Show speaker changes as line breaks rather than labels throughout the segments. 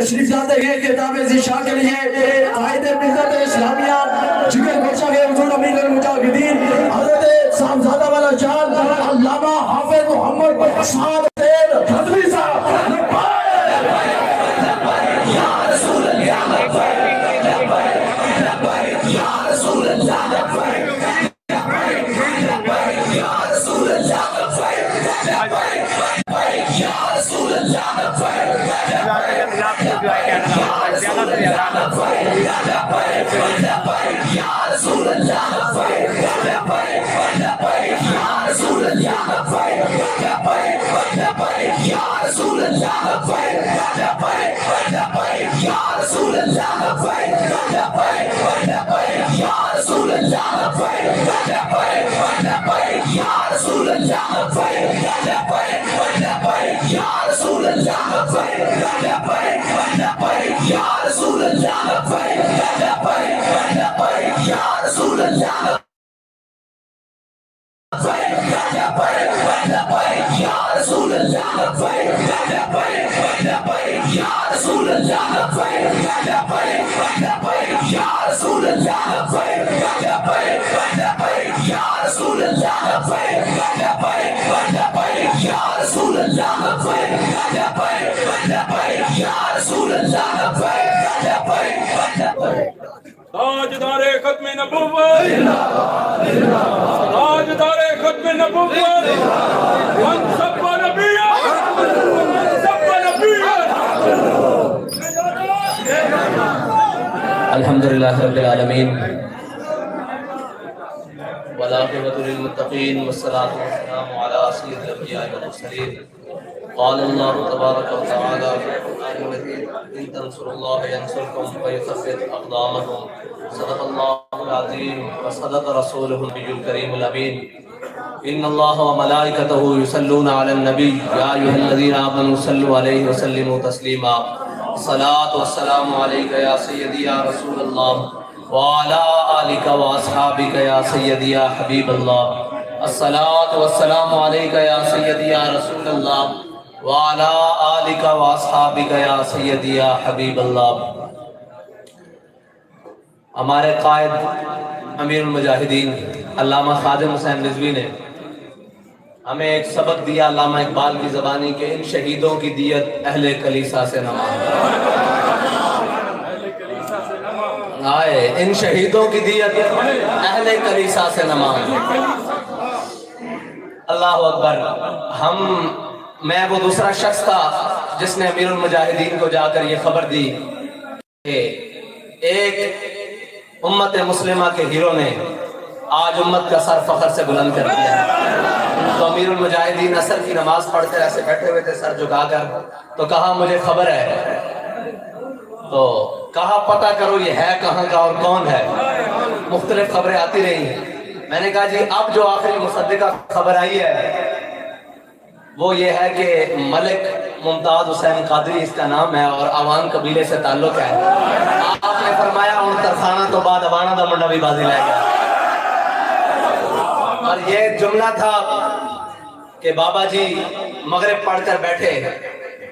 تشریف لاتے ہیں کتاب ذیشاہ کے لیے قائد ملت اسلامیہ جگر گوشہ کے حضور امیر المجاہدین حضرت صاحبزادہ والا جان علامہ حافظ محمد صاحب خضری صاحب یا رسول اللہ یا رسول اللہ یا رسول اللہ یا رسول
تاجدار ختم نبوت تاجدار ختم نبوت من سب نبیہ سب نبیہ
الحمدللہ رب العالمین والعاقبۃ للمتقین والصلاة والسلام علی سید الانبیاء والمرسلین قال اللہ تبارک و تعالی فی القرآن المجید ان تنصروا اللہ ینصرکم ویثبت اقدامکم صدق اللہ العظیم وصدق رسولہ النبی الکریم الامین ان اللہ وملائکتہ یصلون علی النبی یا ایھا الذین آمنوا صلوا علیہ وسلموا تسلیما الصلاۃ والسلام علیک یا سیدی یا رسول اللہ وعلی آلک واصحابک یا سیدی یا حبیب اللہ الصلاۃ والسلام علیک یا سیدی یا رسول اللہ وعلی آلک واصحابک یا سیدی یا حبیب اللہ۔ ہمارے قائد امیر المجاہدین علامہ خادم حسین رضوی نے ہمیں ایک سبق دیا علامہ اقبال کی زبانی کہ ان شہیدوں کی دیت اہل کلیسا سے نہ مانگو، ان شہیدوں کی دیت اہل کلیسا سے نہ مانگو۔ اللہ اکبر۔ میں وہ دوسرا شخص تھا جس نے امیر المجاہدین کو جا کر یہ خبر دی کہ ایک امت مسلمہ کے ہیرو نے آج امت کا سر فخر سے بلند کر دیا۔ تو امیر المجاہدین عصر کی نماز پڑھتے ایسے بیٹھے ہوئے تھے سر جھکا کر، تو کہا مجھے خبر ہے، تو کہا پتہ کرو یہ ہے کہاں کا اور کون ہے۔ مختلف خبریں آتی رہی۔ میں نے کہا جی اب جو آخری مصدقہ خبر آئی ہے وہ یہ ہے کہ ملک ممتاز حسین قادری اس کا نام ہے اور عوان قبیلے سے تعلق ہے۔ آپ نے فرمایا ان ترخانہ تو بعد عوانہ دا منڈا بھی بازی لے گیا۔ اور یہ جملہ تھا کہ بابا جی مغرب پڑھ کر بیٹھے،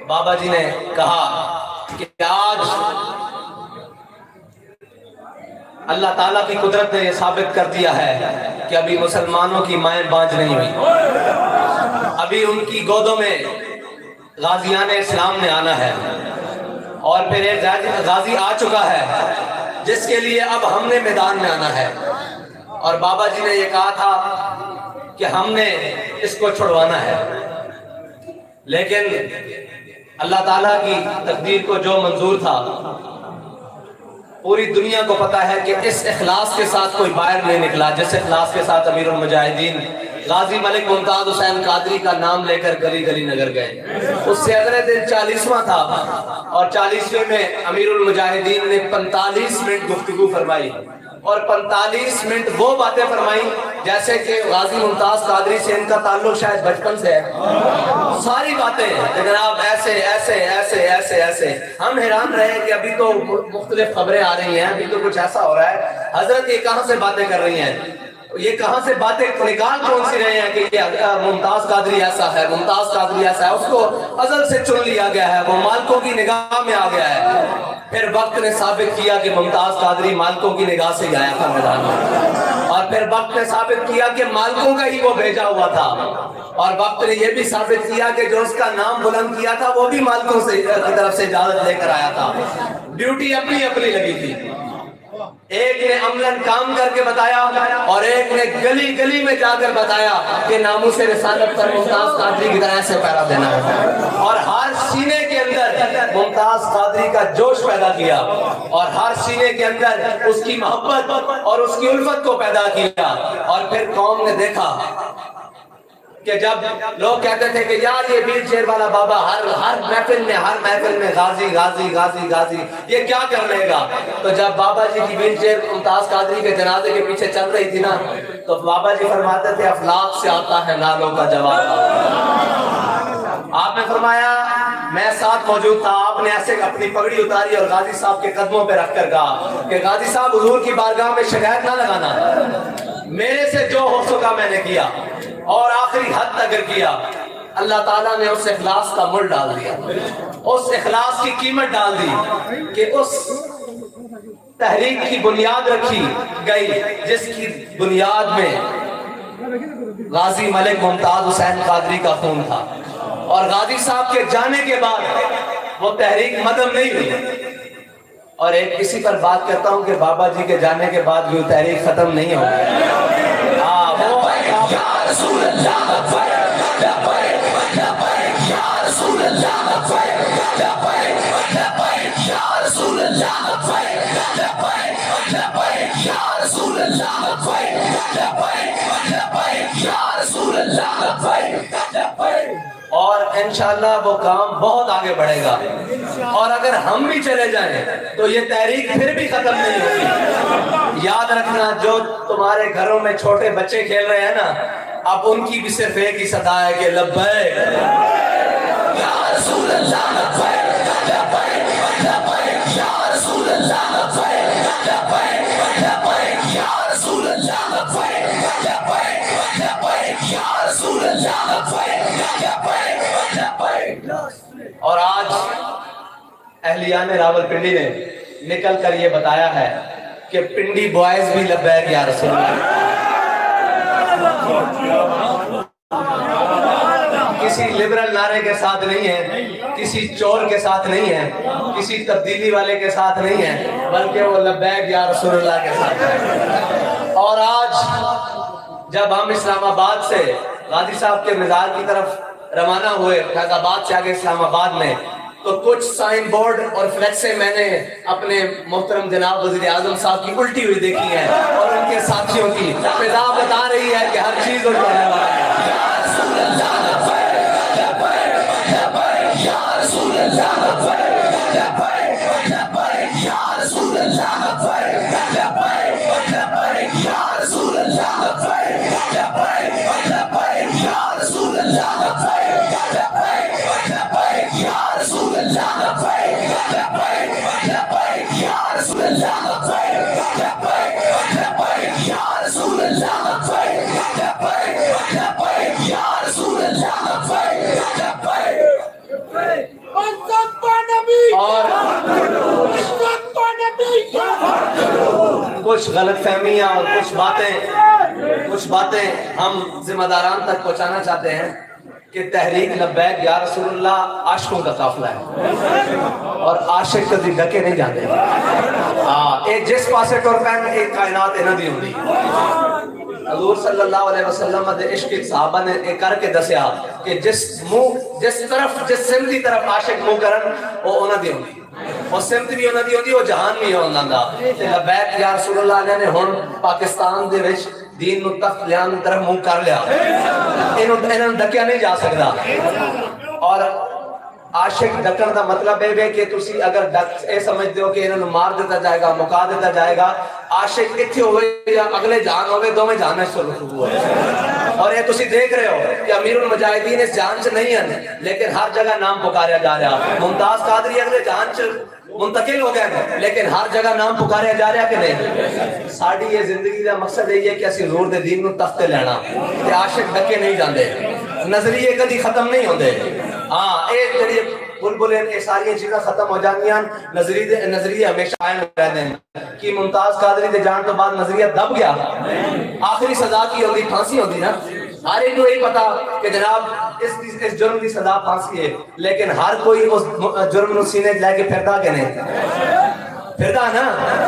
بابا جی نے کہا کہ آج اللہ تعالیٰ کی قدرت نے یہ ثابت کر دیا ہے کہ ابھی مسلمانوں کی مائیں بانج نہیں ہوئی، ابھی ان کی گودوں میں غازیان اسلام نے آنا ہے، اور پھر ایک غازی آ چکا ہے جس کے لیے اب ہم نے میدان میں آنا ہے۔ اور بابا جی نے یہ کہا تھا کہ ہم نے اس کو چھڑوانا ہے، لیکن اللہ تعالیٰ کی تقدیر کو جو منظور تھا، پوری دنیا کو پتا ہے کہ اس اخلاص کے ساتھ کوئی باہر نہیں نکلا جس اخلاص کے ساتھ امیر المجاہدین غازی ملک ممتاز حسین قادری کا نام لے کر گلی گلی نگر گئے۔ اس سے اگلے دن 40واں تھا، اور 40ویں میں امیر المجاہدین نے 45 منٹ گفتگو فرمائی، اور 45 منٹ وہ باتیں فرمائی جیسے کہ غازی ممتاز قادری سے ان کا تعلق شاید بچپن سے ہے، ساری باتیں جناب ایسے ایسے ایسے ایسے ایسے۔ ہم حیران رہے کہ ابھی تو مختلف خبریں آ رہی ہیں، ابھی تو کچھ ایسا ہو رہا ہے، حضرت یہ کہاں سے باتیں کر رہی ہیں؟ یہ کہاں سے باتیں نکال کون سی رہے ہیں کہ یہ ممتاز قادری ایسا ہے، ممتاز قادری ایسا ہے، اس کو ازل سے چن لیا گیا ہے، وہ مالکوں کی نگاہ میں آ گیا ہے۔ پھر وقت نے ثابت کیا کہ ممتاز قادری مالکوں کی نگاہ سے آیا تھا میدان میں، اور پھر وقت نے ثابت کیا کہ مالکوں کا ہی وہ بھیجا ہوا تھا، اور وقت نے یہ بھی ثابت کیا کہ جو اس کا نام بلند کیا تھا وہ بھی مالکوں کی طرف سے اجازت لے کر آیا تھا۔ ڈیوٹی اپنی اپنی لگی تھی، ایک نے عملاً کام کر کے بتایا اور ایک نے گلی گلی میں جا کر بتایا کہ ناموس رسالت پر ممتاز قادری کی طرح سے پیرا دینا ہے، اور ہر سینے کے اندر ممتاز قادری کا جوش پیدا کیا، اور ہر سینے کے اندر اس کی محبت اور اس کی الفت کو پیدا کیا۔ اور پھر قوم نے دیکھا کہ جب لوگ کہتے تھے کہ یار یہ ویل چیئر والا بابا ہر محفل میں غازی غازی غازی غازی، یہ کیا کر لے گا؟ تو جب بابا جی کی ویل چیئر ممتاز قادری کے جنازے کے پیچھے چل رہی تھی نا، تو بابا جی فرماتے تھے افلاک سے آتا ہے نالوں کا جواب۔ آپ نے فرمایا میں ساتھ موجود تھا، آپ نے ایسے اپنی پگڑی اتاری اور غازی صاحب کے قدموں پہ رکھ کر کہا کہ غازی صاحب حضور کی بارگاہ میں شکایت نہ لگانا، میرے سے جو ہو سکا میں نے کیا، اور آخری حد تک کیا۔ اللہ تعالیٰ نے اس اخلاص کا مل ڈال دیا، اس اخلاص کی قیمت ڈال دی کہ اس تحریک کی بنیاد رکھی گئی جس کی بنیاد میں غازی ملک ممتاز حسین قادری کا خون تھا، اور غازی صاحب کے جانے کے بعد وہ تحریک مدم نہیں ہوئی۔ اور ایک اسی پر بات کرتا ہوں کہ بابا جی کے جانے کے بعد بھی وہ تحریک ختم نہیں ہوئی۔ رسول اللہ یا رسول اللہ یا رسول اللہ یا رسول اللہ یا رسول اللہ، اور انشاءاللہ وہ کام بہت آگے بڑھے گا، اور اگر ہم بھی چلے جائیں تو یہ تحریک پھر بھی ختم نہیں ہوگی۔ یاد رکھنا جو تمہارے گھروں میں چھوٹے بچے کھیل رہے ہیں نا، اب ان کی بھی صرف ایک ہی صدا ہے کہ لبیک یا رسول اللہ، لبیک یا رسول اللہ، لبیک یا رسول اللہ، لبیک یا رسول اللہ۔ اور آج اہلیان راول پنڈی نے نکل کر یہ بتایا ہے کہ پنڈی بوائز بھی لبیک یا رسول اللہ۔ کسی لبرل نعرے کے ساتھ نہیں ہے، کسی چور کے ساتھ نہیں ہے، کسی تبدیلی والے کے ساتھ نہیں ہے، بلکہ وہ لبیک یا رسول اللہ کے ساتھ ہے۔ اور آج جب ہم اسلام آباد سے غازی صاحب کے مزار کی طرف روانہ ہوئے، فیض آباد سے آگے اسلام آباد میں، تو کچھ سائن بورڈ اور فلیکسیں میں نے اپنے محترم جناب وزیر اعظم صاحب کی الٹی ہوئی دیکھی ہیں، اور ان کے ساتھیوں کی فضا بتا رہی ہے کہ ہر چیز الٹا ہونے والا ہے۔ کچھ غلط فہمیاں اور کچھ باتیں ہم ذمہ داران تک پہنچانا چاہتے ہیں کہ تحریک لبیک یا رسول اللہ عاشقوں کا قافلہ ہے، اور عاشق کبھی ڈکے نہیں جاتے۔ ایک جس پاسے ٹور پین ایک کائنات ندی ہوندی، حضور صلی اللہ علیہ وسلم دے عشق صحابہ نے ایک کر کے دسیا کہ جس سمت دی طرف عاشق منہ کرن وہ انہاں دی ہوندی، وہ سمت بھی انہاں دی ہوندی، وہ جہان بھی انہاں دا۔ لبیک یا رسول اللہ نے ہن پاکستان دے وچ دین نو تخت لیان دی طرف منہ کر لیا، انہاں ڈکیا نہیں جا سکدا۔ اور عاشق ڈکن دا مطلب ہے کہ تسی اگر اے سمجھتے ہو کہ انہوں مار دیتا جائے گا، مکا دیتا جائے گا، عاشق اتھے ہوئے یا اگلے جہان ہوئے، دو میں جہان میں شروع ہے۔ اور یہ تسی دیکھ رہے ہو کہ امیر المجاہدین اس جہان سے نہیں ہیں، لیکن ہر جگہ نام پکاریا جا رہا۔ ممتاز قادری اگلے جہان سے منتقل ہو گئے لیکن ہر جگہ نام پکاریا جا رہا کہ نہیں. ساڑی یہ زندگی کا مقصد ہے کہ اسی حضور دے دین نو تختے لینا تے عاشق ڈکے نہیں جاندے, نظریے کدی ختم نہیں ہوندے. ہاں اے جڑی بلبلیں اے ساری چیزاں ختم ہو جاندیاں, نظریے ہمیشہ قائم رہندے ہیں. کہ ممتاز قادری دے جان تو بعد نظریہ دب گیا, آخری سزا کی ہوندی پھانسی ہوندی نا. ہر ایک کو یہی پتا کہ جناب اس جرم کی سزا پھانسی ہے, لیکن ہر کوئی اس جرم نو سینے لے کے پھردا کہ نہیں پھردا نا.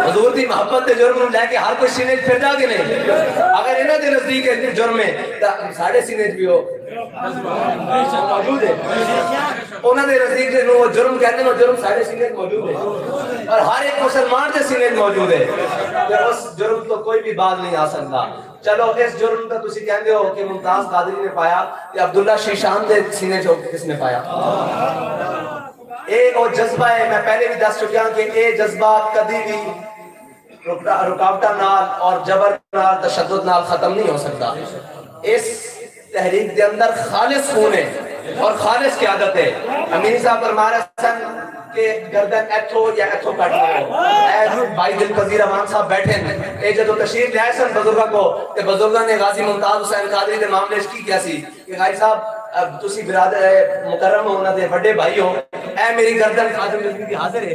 حضور دی محبت دے جرم نو لے کے ہر کوئی سینے پھردا کہ نہیں. اگر انہاں دے نزدیک جرم ہے تے ساڈے سینے وچ بھی ہو موجود ہے. انہاں دے نزدیک جو جرم کہتے ہیں وہ جرم ساڈے سینے وچ موجود ہے, اور ہر ایک مسلمان دے سینے وچ موجود ہے. تے اس جرم تو کوئی بھی باز نہیں آ سکتا. چلو اس جرم کا تسی کہندے ہو کہ ممتاز قادری نے پایا, کہ عبداللہ شیشان دے سینے چ کس نے پایا؟ اے او جذبہ ہے, میں پہلے بھی دس چکیا کہ اے جذبہ کدی بھی رکاوٹاں نال اور جبر نال تشدد نال ختم نہیں ہو سکتا. اس تحریک دے اندر خالص خون ہے اور خالص قیادت ہے. امین صاحب فرما رہے ہیں کہ گردن ایتھو یا ایتھو کٹ لو. اے بھائی دل پذیر امان صاحب بیٹھے ہیں, اے جدو تشریف لے سن بزرگاں کو تے بزرگاں نے غازی ممتاز حسین قادری دے معاملے کی کیا سی کہ غازی صاحب اب تسی برادر مکرم ہو, انہاں دے بڑے بھائی ہو, اے میری گردن قادر مجید حاضر ہے,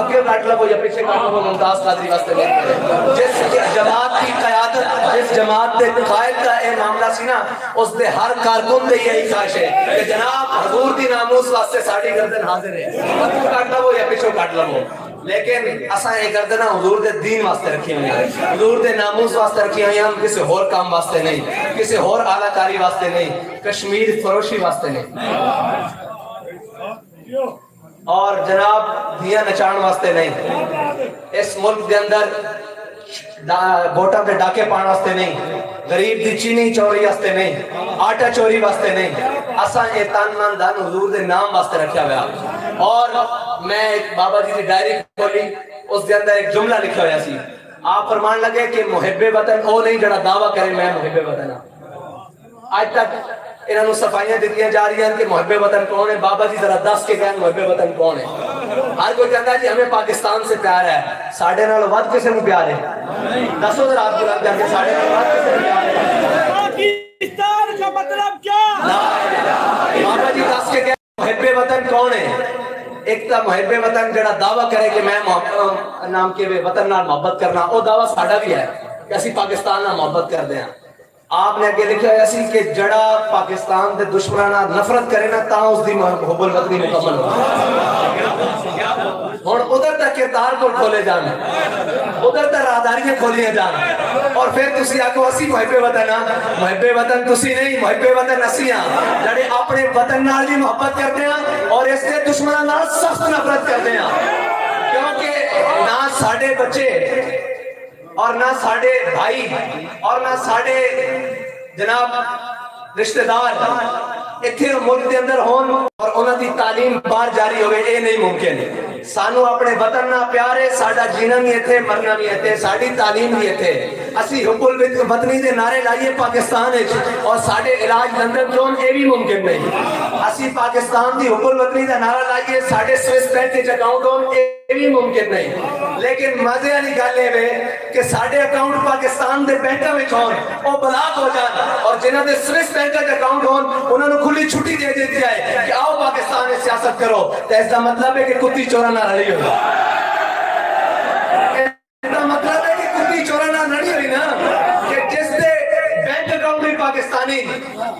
اگے کاٹ لو یا پیچھے کاٹ لو, ممتاز قادری واسطے نہیں. جس جماعت کی قیادت, جس جماعت دے قائد کا اے معاملہ سی نا, اس دے ہر کارکن دے یہی خواہش ہے کہ جناب حضور دی ناموس واسطے ساڈی گردن حاضر ہے, اگے کاٹ لو یا پیچھے کاٹ لو. لیکن اساں یہ گردناں حضور دے دین واسطے رکھی ہوئی ہیں, حضور دے ناموس واسطے رکھی ہوئی ہیں, ہم کسی اور کام واسطے نہیں, کسی اور اعلیٰ کاری واسطے نہیں, کشمیر فروشی واسطے نہیں, اور جناب دیا نچان واسطے نہیں, اس ملک دے اندر ووٹاں تے ڈاکے پان واسطے نہیں, غریب دی چینی چوری واسطے نہیں, آٹا چوری واسطے نہیں. اساں یہ تن من دھن حضور دے نام واسطے رکھا ہوا. اور میں ایک بابا جی دی ڈائری کھولی, اس دے اندر ایک جملہ لکھا ہوا سی. آپ فرمان لگے کہ محب وطن او نہیں جڑا دعویٰ کرے میں محب وطن ہاں. آج تک انہوں نے صفائیاں دیتیاں جا رہی ہیں کہ محب وطن کون ہے. بابا جی ذرا دس کے کہیں محب وطن کون ہے. ہر کوئی کہتا ہے جی ہمیں پاکستان سے پیار ہے, ساڑھے نال ود کسے نو پیار ہے؟ دسو ذرا آپ بلند کر کے ساڑھے نال ود کسے نو پیار ہے؟
پاکستان کا مطلب کیا؟
بابا جی دس کے کہیں محب وطن کون ہے. ایک تا محب وطن جڑا دعویٰ کرے کہ میں نام کے وطن نال محبت کرنا, وہ دعویٰ ساڑھا بھی ہے کہ اسی پاکستان نال محبت کر دیں. آپ نے اگے لکھا ہے اسی کہ جڑا پاکستان دے دشمناں نفرت کرے نا تاں اس دی حب الوطنی مکمل ہو. اور ادھر تک کردار کو کھولے جانا, ادھر تک راہداریاں کھولیاں جانا, اور پھر تسی آکو اسی محب وطن ہاں. محب وطن تسی نہیں, محب وطن اسی ہاں جڑے اپنے وطن نال بھی محبت کرتے ہیں اور اس دے دشمناں نال سخت نفرت کرتے ہیں. کیونکہ نہ ساڈے بچے اور نہ ساڑھے بھائی اور نہ ساڑھے جناب رشتہ دار اتھے ملک دے اندر ہون اور انہاں دی تعلیم باہر جاری ہوئے, اے نہیں ممکن. سانو اپنے وطن نہ پیارے, ساڑھا جینا بھی اتھے, مرنا بھی اتھے, ساڑھی تعلیم بھی اتھے. اسی حب الوطنی دے نعرے لائیے پاکستان ہے اور ساڑھے علاج لندن جون اے بھی ممکن نہیں. اسی پاکستان دی حب الوطنی دا نعرہ لائیے ساڑھے سویس بینک اکاؤنٹ ہون اے بھی ممکن نہیں. لیکن مزے والی گل ہے کہ ساڑھے اکاؤنٹ پاکستان دے بینکاں وچ ہون او بلاک ہو جان, اور جنہاں دے سویس بینک اکاؤنٹ ہون انہاں نوں کھلی چھٹی دے دیتی ہے کہ آؤ پاکستان میں سیاست کرو. تو اس کا مطلب ہے کہ کتی چورا نہ رڑی ہوئی, اس کا مطلب ہے کہ کتی چورا نہ رڑی ہوئی نا, کہ جس دے بینک اکاؤنٹ بھی پاکستانی,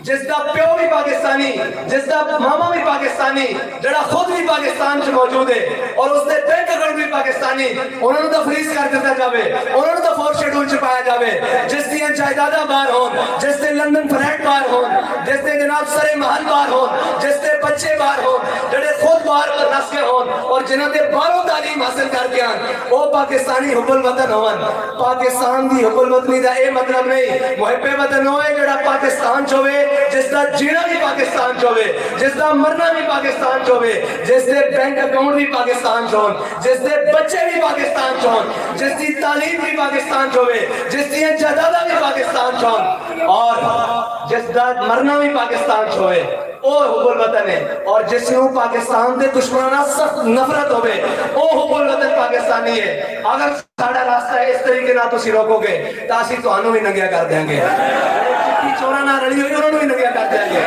جس دا پیو بھی پاکستانی, جس دا ماما بھی پاکستانی, جڑا خود بھی پاکستان سے موجود ہے اور اس دے بینک اکاؤنٹ بھی پاکستانی, انہوں نے تو فریز کر دیتا جاوے, انہوں نے تو فورتھ شیڈول چھپایا جاوے. جس دیاں جائیداداں باہر ہون, جس دے لندن فلیٹ باہر ہون, جس دے جناب سرے محل باہر ہون, جس دے بچے باہر ہون, جڑے خود باہر پر نس کے ہون اور جنہوں نے باہروں تعلیم حاصل کر کے آن, وہ پاکستانی حب الوطن ہون. پاکستان دی حب الوطنی دا اے مطلب نہیں محب وطن ہوئے جڑا پاکستان چوے, جس دا جینا بھی پاکستان چوے, جس دا مرنا بھی پاکستان چوے, جس دے بینک اکاؤنٹ بھی پاکستان چون, جس دے بچے بھی پاکستان چون, جس دی تعلیم بھی پاکستان چوے, جس دی جائیداداں بھی پاکستان چون, اور جس دا مرنا بھی پاکستان چوے. او حب الوطن ہے، اور جس نو پاکستان دے دشمناں سخت نفرت ہوے او حب الوطن پاکستانی ہے۔ اگر ساڈا راستہ اس طریقے نال تسی روکو گے تا اسی تانوں بھی ننگیا کر دیں گے، چٹھی چوراں نال رلی ہوئی انہاں نوں بھی ننگیا کر دیں گے۔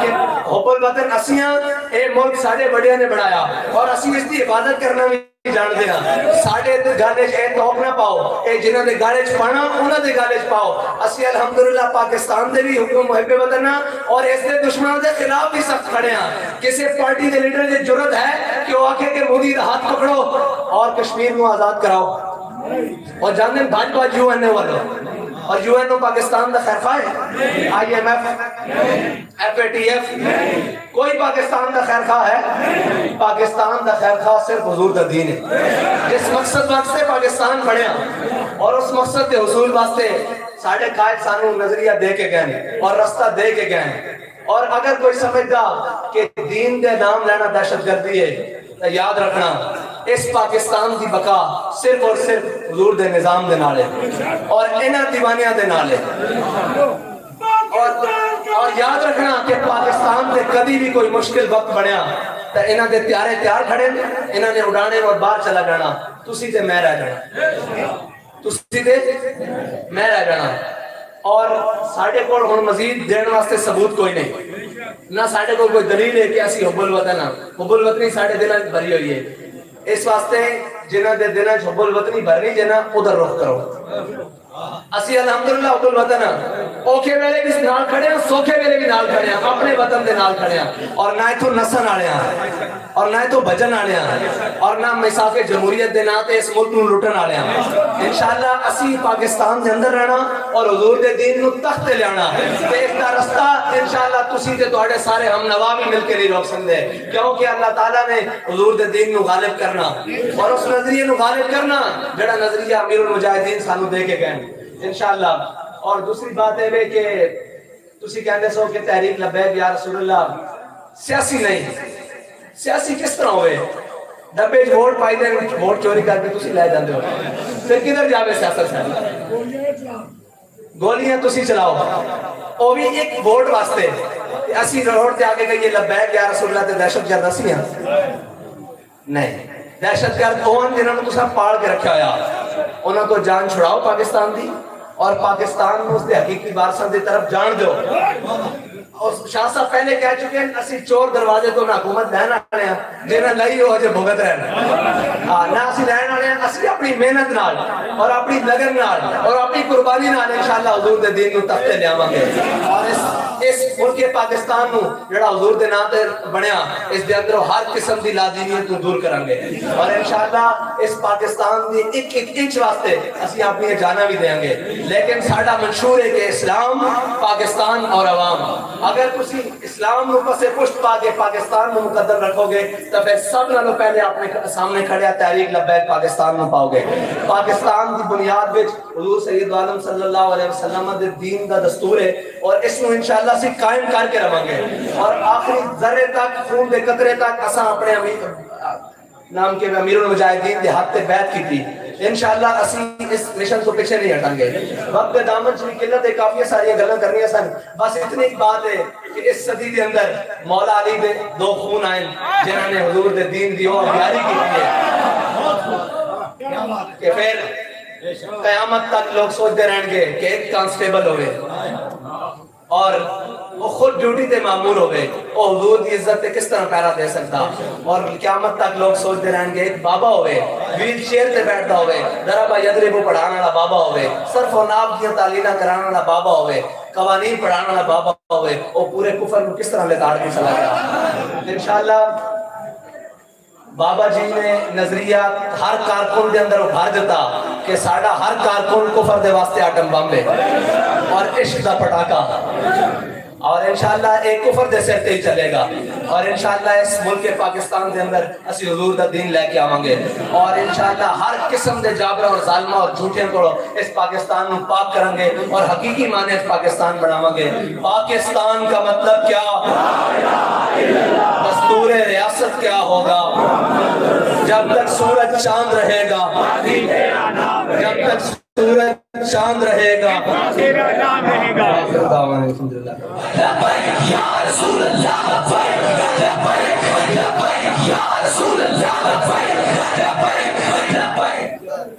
کہ حب الوطن اسیاں اے ملک ساڈے بڑیاں نے بنایا اور اسی اس دی حفاظت کرنا بھی جان دے ہاں۔ ساڈے گالے چ اے توک نہ پاؤ، اے جنہاں دے گالے چ پانا انہاں دے گالے چ پاؤ۔ اسی الحمدللہ پاکستان دے بھی حکم محب وطن اور اس دے دشمنوں دے خلاف بھی سخت کھڑے ہاں۔ کسی پارٹی دے لیڈر دی جرأت ہے کہ وہ آکھے کہ مودی دا ہاتھ پکڑو اور کشمیر نو آزاد کراؤ، اور جانن بھاجپا یو این اے والو، اور یو این او پاکستان دا خیرخواہ ہے، I M F, F A T F, کوئی پاکستان دا خیرخواہ ہے؟ پاکستان دا خیرخواہ صرف حضور دا دین ہے۔ جس مقصد واسطے پاکستان بڑھیا اور اس مقصد کے حصول واسطے ساڑھے قائد سانو نظریہ دے کے گئے اور رستہ دے کے گئے۔ اور اگر کوئی سمجھدا کہ دین دے نام لینا دہشت گردی ہے تو یاد رکھنا اس پاکستان دی بقا صرف اور صرف حضور دے نظام دے نالے اور انہاں دیوانیاں دے نالے۔ اور یاد رکھنا کہ پاکستان دے کدی بھی کوئی مشکل وقت بڑھیا تو انہاں دے تیارے تیار کھڑے، انہاں نے اڑانے اور باہر چلا جانا، تسی تے میں رہ جانا، تسی تے میں رہ جانا۔ اور ساڑھے کو ہن مزید دین واسطے ثبوت کوئی نہیں، نہ ساڑھے کو کوئی دلیل ہے کہ اسی حب الوطن ہاں، حب الوطنی ساڑھے دلوں بھری ہوئی ہے۔ اس واسطے جنہاں دے دلوں حب الوطنی بھرنی جنہ ادھر رخ کرو۔ اسی الحمدللہ حب الوطن اوکھے ویلے بھی نال کھڑے ہیں، سوکھے ویلے بھی نال کھڑے ہیں، اپنے وطن دے نال کھڑے ہیں، اور نہ تو نسن آڑے ہیں اور نہ تو بجن آڑے ہیں اور نہ مساف جمہوریت دے ناتے اس ملک نو لٹن آڑے ہیں۔ انشاءاللہ اسی پاکستان دے اندر رہنا اور حضور دے دین نو تخت تے لیانا تے اس دا رستہ انشاءاللہ تسی تے تواڈے سارے ہم نوا بھی مل کے نہیں روک سکدے، کیونکہ اللہ تعالیٰ نے حضور دے دین نو غالب کرنا اور اس نظریے نو غالب کرنا جڑا نظریہ امیر المجاہدین سانو دے کے گئے انشاءاللہ۔ اور دوسری بات ہے کہ تسی کہندے سو کہ تحریک لبیک یا رسول اللہ سیاسی نہیں، سیاسی کس طرح ہوئے؟ ڈبے ووٹ پائی دے ووٹ چوری کر کے تسی لے جاندے ہو، پھر کدھر جاوے سیاست سے؟ گولیاں تسی چلاؤ، وہ بھی ایک ووٹ واسطے۔ اسی روڈ تے آگے گئی لبیک یا رسول اللہ تے دہشت گرد اسی ہیں؟ نہیں، دہشت گرد اون جنہوں نے تساں پاڑ کے رکھا ہویا، انہوں کو جان چھڑاؤ پاکستان دی اور پاکستان میں اس دے حقیقی وارثاں دی طرف جان دو۔ اور شاہ صاحب پہلے کہہ چکے ہیں اسی چور دروازے تو نہ حکومت لین والے ہیں جنہیں لئی ہو جے بھگت رہنا، نہ اسی لین والے ہیں، اسی اپنی محنت نال اور اپنی لگن نال اور اپنی قربانی نال انشاءاللہ حضور دے دین نو تختے لے آواں گے، اور اس ملک پاکستان نو جڑا حضور دے نام تے بنیا اس دے اندر ہر قسم دی لادینیت کو دور کریں گے، اور انشاءاللہ اس پاکستان دی ایک ایک انچ واسطے اسی اپنی جاناں بھی دیں گے۔ لیکن ساڈا منشور ہے کہ اسلام، پاکستان اور عوام۔ اگر تسی اسلام نو پسے پشت پا کے پاکستان نو مقدر رکھو گے تو پھر سب نالوں پہلے اپنے سامنے کھڑیا تحریک لبیک پاکستان نو پاؤ گے۔ پاکستان دی بنیاد وچ حضور سید عالم صلی اللہ علیہ وسلم دے دین دا دستور ہے اور اس نو انشاءاللہ سے قائم کر کے رہاں گے، اور آخری ذرے تک خون دے قطرے تک اساں اپنے نام کے امیر المجاہدین دے ہاتھ تے بیعت کی تھی۔ انشاءاللہ اسی اس مشن کو پیچھے نہیں ہٹیں گے۔ وقت دامن چلی قلت ہے، کافی ساری گلاں کرنی سن، بس اتنی بات ہے کہ اس صدی دے اندر مولا علی دے دو خون آئے جنہوں نے حضور دے دین دی اور بیاری کی ہے کہ پھر قیامت تک لوگ سوچتے رہیں گے کہ ایک کانسٹیبل ہوئے اور وہ خود ڈیوٹی تے معمور ہوئے، وہ حضور دی عزت تے کس طرح پیرا دے سکتا، اور قیامت تک لوگ سوچتے رہیں گے ایک بابا ہوئے، ویل چیئر تے بیٹھتا ہوئے، ضربہ یضرب پڑھانا والا بابا ہوئے، صرف و ناب کی تعلیمیں کرانا والا بابا ہوئے، قوانین پڑھانا والا بابا ہوئے، وہ پورے کفر کو کس طرح لتاڑ کے چلا گیا۔ انشاءاللہ بابا جی نے نظریہ ہر کارکن دے اندر ابھار دیتا کہ ساڑا ہر کارکن کفر دے واسطے آٹم بم ہے اور عشق دا پٹاکا، اور انشاءاللہ ایک کفر دے سر تے ہی چلے گا، اور انشاءاللہ اس ملک پاکستان دے اندر اسی حضور دا دین لے کے آواں گے، اور انشاءاللہ ہر قسم دے جابرہ اور ظالمہ اور جھوٹیاں کو اس پاکستان نو پاک کریں گے اور حقیقی معنی اس پاکستان بناواں گے۔ پاکستان کا مطلب کیا؟ دستور ریاست کیا ہوگا؟ جب تک سورج چاند رہے گا، جب تک سورج شان رہے گا،
تیرا نام رہے گا۔
الحمدللہ۔
یا رسول اللہ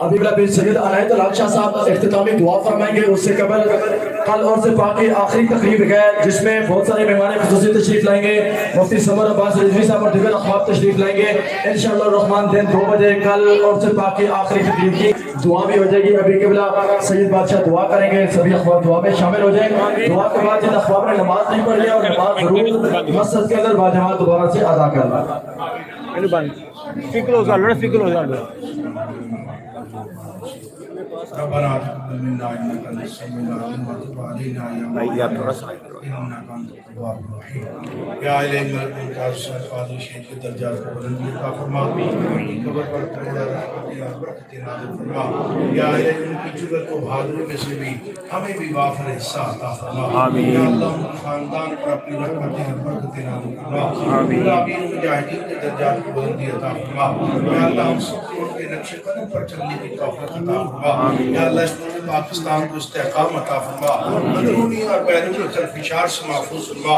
ابھی پھر سید عنایت الحق شاہ صاحب اختتامی دعا فرمائیں گے۔ اس سے قبل کل اور سے باقی آخری تقریب ہے جس میں بہت سارے مہمان خصوصی تشریف لائیں گے، مفتی سمر عباس رضوی صاحب اور دیگر احباب تشریف لائیں گے انشاءاللہ الرحمن۔ دن 2 بجے کل اور سے باقی آخری تقریب کی دعا بھی ہو جائے گی۔ ابھی قبلہ سید بادشاہ دعا کریں گے، سبھی احباب دعا میں شامل ہو جائیں۔ دعا کے بعد جن احباب نے نماز نہیں پڑھ لیا اور نماز ضرور مسجد کے اندر باجماعت دوبارہ سے ادا کرنا۔
ربنا تقبل منا انك انت السميع العليم وتب علينا يا مولانا انك انت التواب الرحيم یا الہ ملک قاضی شہید کے درجات کو بلندی عطا فرما، ان کی قبر پر توڑا رحمت یا برکت نازل فرما، یا الہ ان کی جرت و بہادری میں سے بھی ہمیں بھی وافر حصہ عطا فرما، یا اللہ ان کے خاندان پر اپنی رحمت یا برکت نازل فرما، غلامین مجاہدین کے درجات کو بلندی عطا فرما، یا اللہ ہم سب کو ان کے نقش قدم پر چلنے کی توفیق عطا فرما، یا اللہ اس ملک پاکستان کو استحکام عطا فرما، اندرونی اور بیرونی خلفشار سے محفوظ فرما،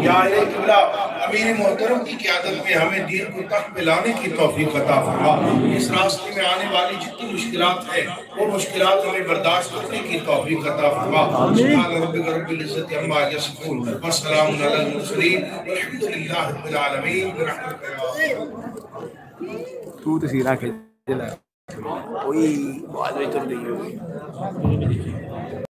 یا الہ قبلہ امیر محترم کی قیادت میں ہمیں دین کو تخت پہ لانے کی توفیق عطا فرما، اس راستے میں آنے والی جتنی مشکلات ہیں وہ مشکلات ہمیں برداشت کرنے کی توفیق عطا فرما، سبحان ربک رب العزت عما یصفون والسلام علی المرسلین والحمدللہ رب العالمین برحمتک یا
تو تصویرہ کھیل کوئی بات نہیں کر رہی ہے۔